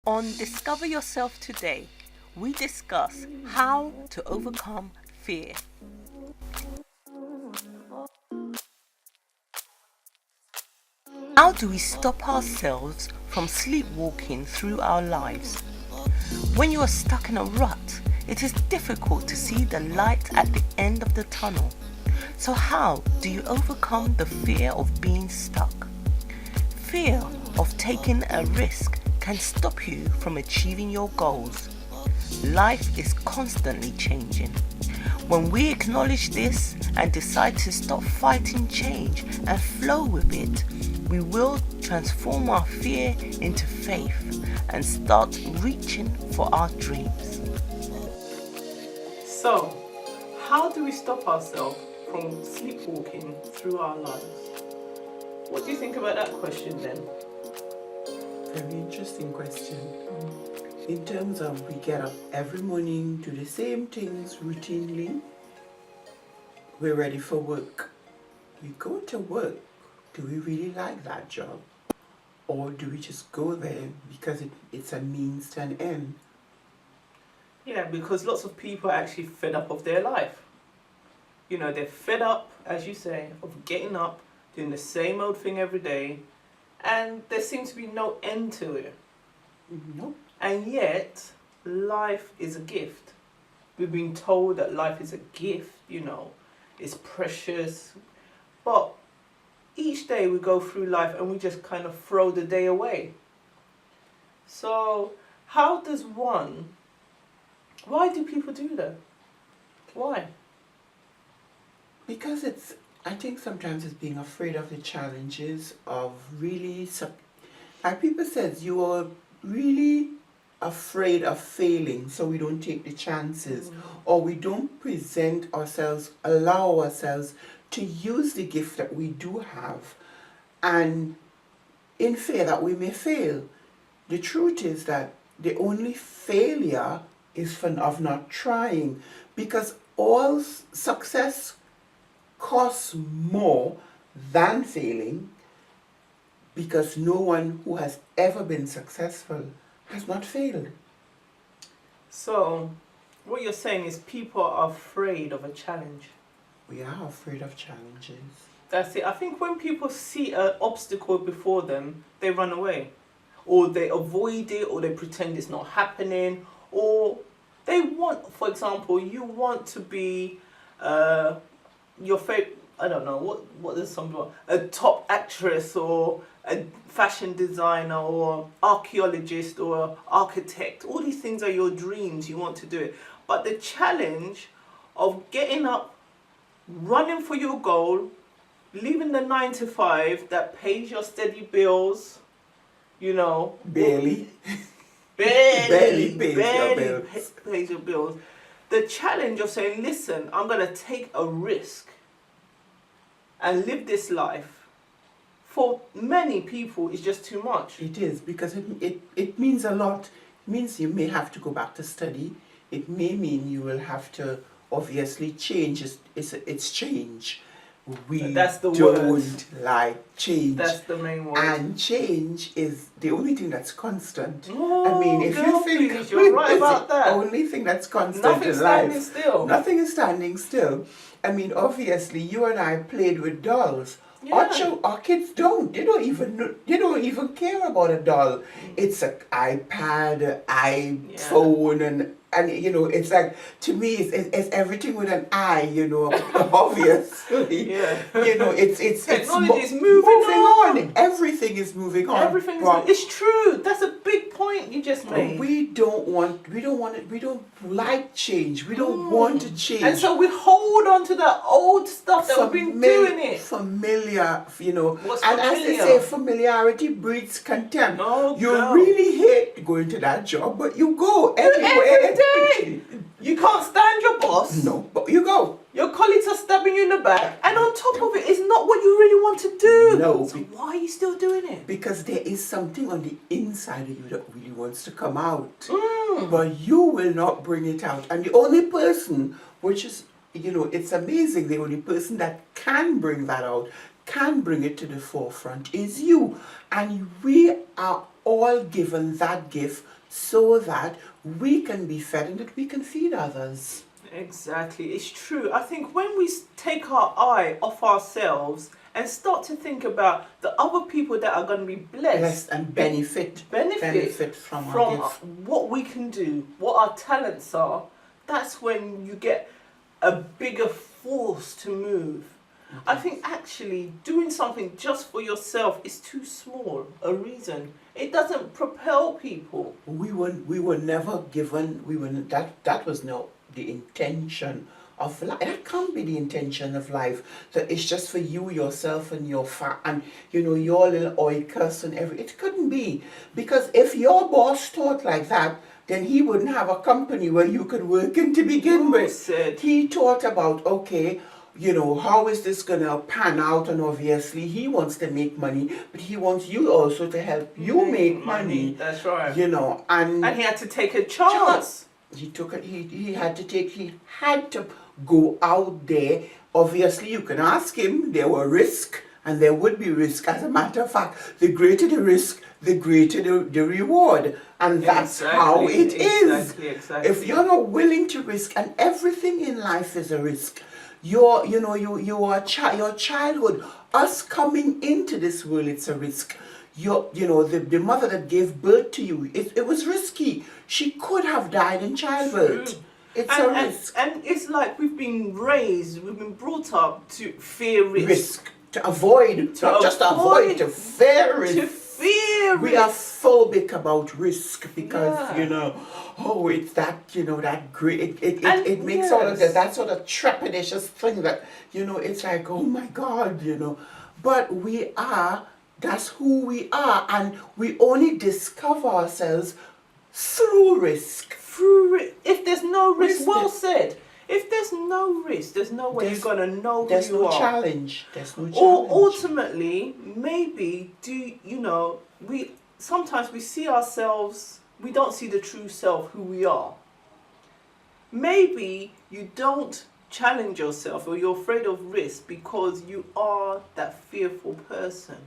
On Discover Yourself today, we discuss how to overcome fear. How do we stop ourselves from sleepwalking through our lives? When you are stuck in a rut, it is difficult to see the light at the end of the tunnel. So how do you overcome the fear of being stuck? Fear of taking a risk can stop you from achieving your goals. Life is constantly changing. When we acknowledge this and decide to stop fighting change and flow with it, we will transform our fear into faith and start reaching for our dreams. So, how do we stop ourselves from sleepwalking through our lives? What do you think about that question then? Very interesting question. In terms of we get up every morning, do the same things routinely, we're ready for work. We go to work. Do we really like that job? Or do we just go there because it's a means to an end? Yeah, because lots of people are actually fed up of their life. You know, they're fed up, as you say, of getting up, doing the same old thing every day, and there seems to be no end to it. Nope. And yet, life is a gift. We've been told that life is a gift, you know, it's precious. But each day we go through life and we just kind of throw the day away. So, why do people do that? Why? Because I think sometimes it's being afraid of the challenges of really, like people says, you are really afraid of failing, so we don't take the chances, or we don't allow ourselves to use the gift that we do have, and in fear that we may fail. The truth is that the only failure is of not trying, because all success costs more than failing, because no one who has ever been successful has not failed. So, what you're saying is people are afraid of a challenge. We are afraid of challenges. That's it. I think when people see an obstacle before them, they run away. Or they avoid it, or they pretend it's not happening, or they want, for example, you want to be your favorite, I don't know, what is somebody, a top actress or a fashion designer or archaeologist or architect. All these things are your dreams, you want to do it. But the challenge of getting up, running for your goal, leaving the 9 to 5 that pays your steady bills, you know. Barely Barely pays pays your bills. The challenge of saying, listen, I'm going to take a risk and live this life, for many people is just too much. It is, because it means a lot. It means you may have to go back to study. It may mean you will have to obviously change. It's change. That's the don't word. like change. That's the main word. And change is the only thing that's constant. Oh, I mean, if you think please, you're right about that. The only thing that's constant Nothing's in life. standing still. Nothing is standing still. I mean, obviously, you and I played with dolls. Yeah. Our kids don't. They don't even care about a doll. It's an iPad, iPhone, and you know, it's like, to me, it's everything with an I. You know, obviously. Yeah. You know, it's technology is moving on. Everything is moving on. Everything is. It's true. That's a big point you just made. We don't like change. We don't want to change. And so we hold on to the old stuff that we've been doing it. Familiar, you know. What's and familiar? as they say, familiarity breeds contempt. Oh, you girl. really hate going to that job, but you go anyway. Every day. You can't stand your boss. No, but you go. Your colleagues are stabbing you in the back, and on top of it, it's not what you really want to do. No. So why are you still doing it? Because there is something on the inside of you that really wants to come out. But you will not bring it out. And the only person, which is, you know, it's amazing, the only person that can bring that out, can bring it to the forefront is you. And we are all given that gift so that we can be fed and that we can feed others. Exactly, it's true. I think when we take our eye off ourselves and start to think about the other people that are going to be blessed And benefit from our gift. what we can do, what our talents are, that's when you get a bigger force to move. I think actually doing something just for yourself is too small a reason. It doesn't propel people. We were never given, that was not the intention of life. That can't be the intention of life. That it's just for you, yourself, and your and your little oikos and it couldn't be. Because if your boss thought like that, then he wouldn't have a company where you could work in to begin with. He thought about, okay, how is this going to pan out? And obviously he wants to make money, but he wants you also to help you make money. That's right. And he had to take a chance. He had to go out there. Obviously you can ask him, there were risk and there would be risk. As a matter of fact, the greater the risk, the greater the reward. And that's how it is. Exactly. If you're not willing to risk, and everything in life is a risk. Your childhood, us coming into this world, it's a risk. The mother that gave birth to you, it was risky. She could have died in childbirth. True. It's a risk. And it's like we've been brought up to fear risk. To avoid, to fear risk. We are phobic about risk because it's that that great. It makes all of that sort of trepidatious thing that it's like, oh my God, But we are. That's who we are, and we only discover ourselves through risk. If there's no risk, well said. If there's no risk, there's no way you're gonna know who you are. There's no challenge. Or ultimately, maybe we sometimes we see ourselves. We don't see the true self, who we are. Maybe you don't challenge yourself, or you're afraid of risk because you are that fearful person.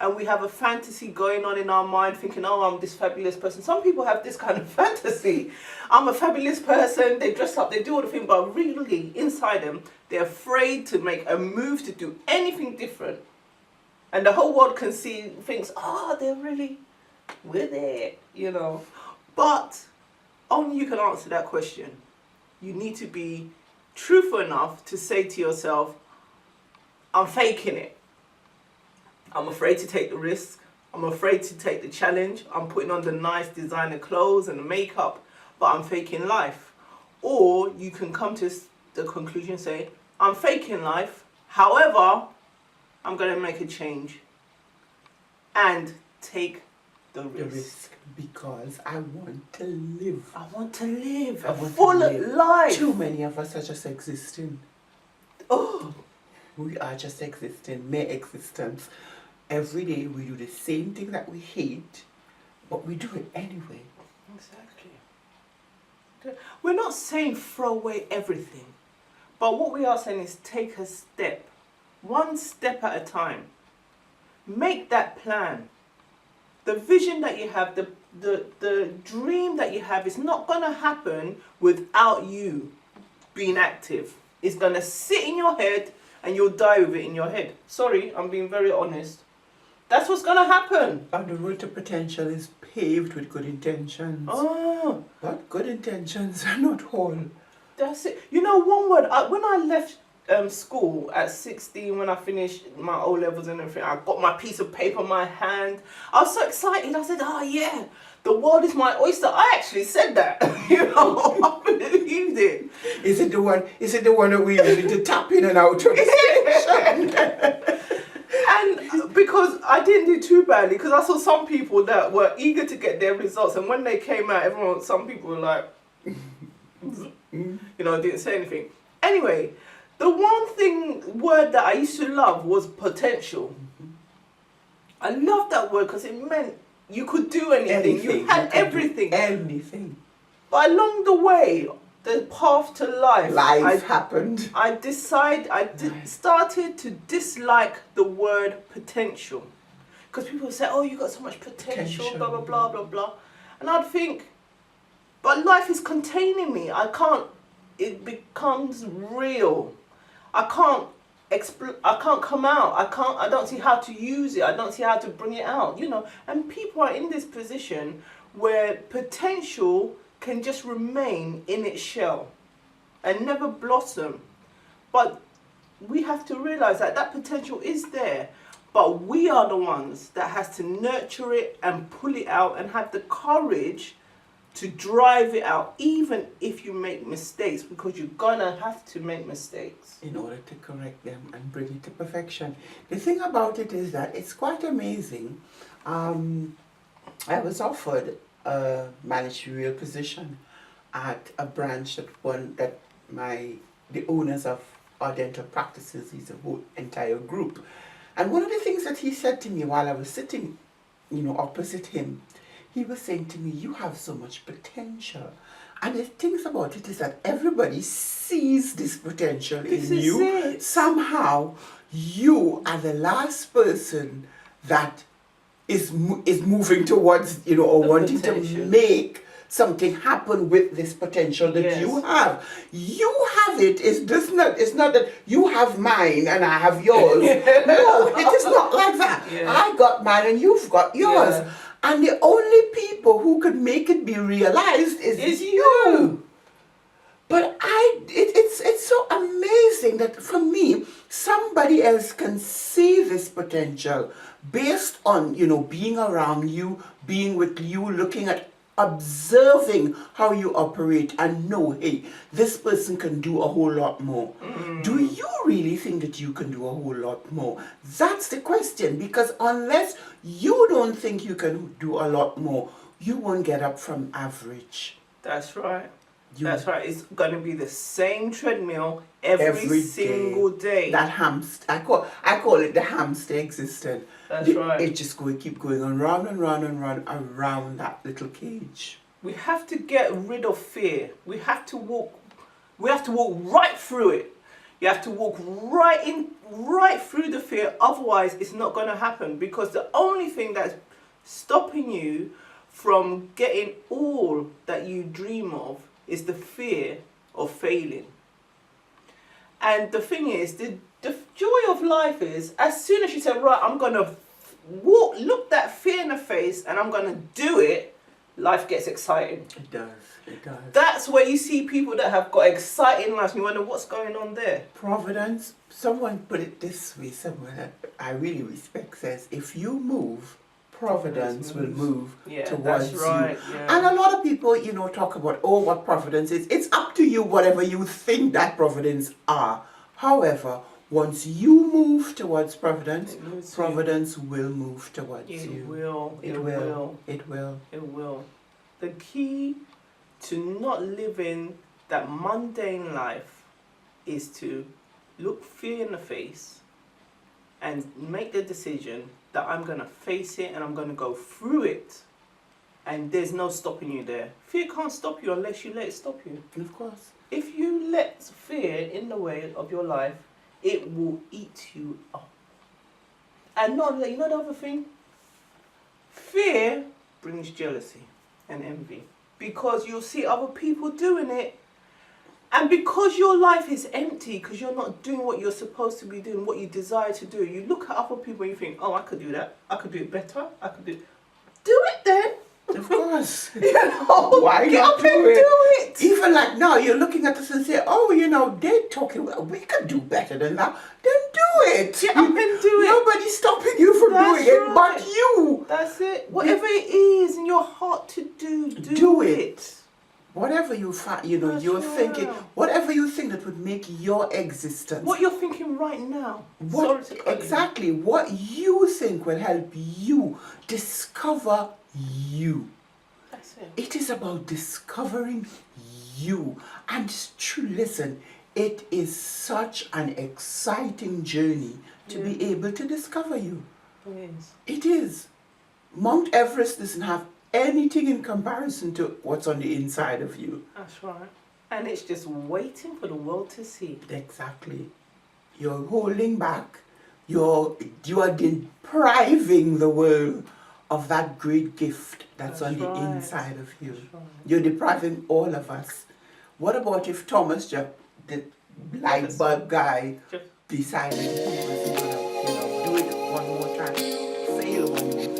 And we have a fantasy going on in our mind thinking, oh, I'm this fabulous person. Some people have this kind of fantasy. I'm a fabulous person. They dress up, they do all the things, but really inside them, they're afraid to make a move to do anything different. And the whole world can see, thinks, we're there, But only you can answer that question. You need to be truthful enough to say to yourself, I'm faking it. I'm afraid to take the risk. I'm afraid to take the challenge. I'm putting on the nice designer clothes and the makeup, but I'm faking life. Or you can come to the conclusion and say, I'm faking life. However, I'm going to make a change and take the risk. Because I want to live. I want to live a full life. Too many of us are just existing. Oh, we are just existing, mere existence. Every day we do the same thing that we hate, but we do it anyway. Exactly. We're not saying throw away everything, but what we are saying is take a step, one step at a time. Make that plan. The vision that you have, the dream that you have is not going to happen without you being active. It's going to sit in your head and you'll die with it in your head. Sorry, I'm being very honest. That's what's going to happen. And the road to potential is paved with good intentions. Oh. But good intentions are not whole. That's it. One word, when I left school at 16, when I finished my O-levels and everything, I got my piece of paper in my hand. I was so excited. I said, oh yeah, the world is my oyster. I actually said that. I believed it. Is it the one that we use to tap in and out of the station? And because I didn't do too badly, because I saw some people that were eager to get their results, and when they came out, some people were like, didn't say anything. Anyway, the one word that I used to love was potential. I loved that word because it meant you could do anything. You had everything. Anything. But along the way, the path to life happened. Started to dislike the word potential. Because people say, oh, you got so much potential, blah, blah, blah, blah, blah. And I'd think, but life is containing me. I can't, it becomes real. I can't come out. I don't see how to use it. I don't see how to bring it out, you know. And people are in this position where potential can just remain in its shell and never blossom. But we have to realize that that potential is there, but we are the ones that has to nurture it and pull it out and have the courage to drive it out, even if you make mistakes, because you're gonna have to make mistakes in order to correct them and bring it to perfection. The thing about it is that it's quite amazing. I was offered a managerial position at a branch that the owners of our dental practices is a whole entire group. And one of the things that he said to me while I was sitting, you know, opposite him, he was saying to me, you have so much potential. And the things about it is that everybody sees this potential in you. It. Somehow, you are the last person that is moving towards, you know, or The wanting potential. to make something happen with this potential that you have. You have it. It's not that you have mine and I have yours. No, it is not like that. Yeah. I got mine and you've got yours. Yeah. And the only people who could make it be realized is you. But it's so amazing that for me, somebody else can see this potential based on, you know, being around you, being with you, looking at, observing how you operate and know, hey, this person can do a whole lot more. Do you really think that you can do a whole lot more? That's the question, because unless you don't think you can do a lot more, you won't get up from average. That's right. That's right. It's going to be the same treadmill every single day. That hamster, I call it the hamster existence. That's right. It just keep going on round and round and round around that little cage. We have to get rid of fear. We have to walk right through it. You have to walk right through the fear. Otherwise, it's not going to happen, because the only thing that's stopping you from getting all that you dream of is the fear of failing. And the thing is, the joy of life is, as soon as you say, right, I'm going to look that fear in the face and I'm going to do it, life gets exciting. It does. That's where you see people that have got exciting lives and you wonder what's going on there. Providence, someone put it this way, someone that I really respect says, if you move, Providence will move towards you. Yeah. And a lot of people, you know, talk about, oh, what Providence is. It's up to you, whatever you think that Providence are. However, once you move towards Providence, Providence will move towards you. It will. It will. It will. The key to not living that mundane life is to look fear in the face and make the decision that I'm going to face it and I'm going to go through it. And there's no stopping you there. Fear can't stop you unless you let it stop you. Of course. If you let fear in the way of your life, it will eat you up. And you know the other thing? Fear brings jealousy and envy. Because you'll see other people doing it. And because your life is empty, because you're not doing what you're supposed to be doing, what you desire to do, you look at other people and you think, oh, I could do that. I could do it better. I could do it. Do it then. Of course. You know, why get not up and do it. Even like now, you're looking at us and say, oh, you know, they're talking, we could do better than that. Then do it. Get up and do it. Nobody's stopping you from That's doing it right. but you. That's it. Whatever it is in your heart to do it. Whatever you find, you know, That's you're right. thinking, whatever you think that would make your existence. What you're thinking right now. What, Sorry to cut you. exactly, what you think will help you discover you. That's it. It is about discovering you. And listen, it is such an exciting journey to be able to discover you. It is. It is. Mount Everest doesn't have anything in comparison to what's on the inside of you. That's right. And it's just waiting for the world to see. Exactly. You're holding back you are depriving the world of that great gift that's on That's the right. inside of you. That's right. You're depriving all of us. What about if Thomas, the light bulb guy, Just decided he was going to, do it one more time, fail one more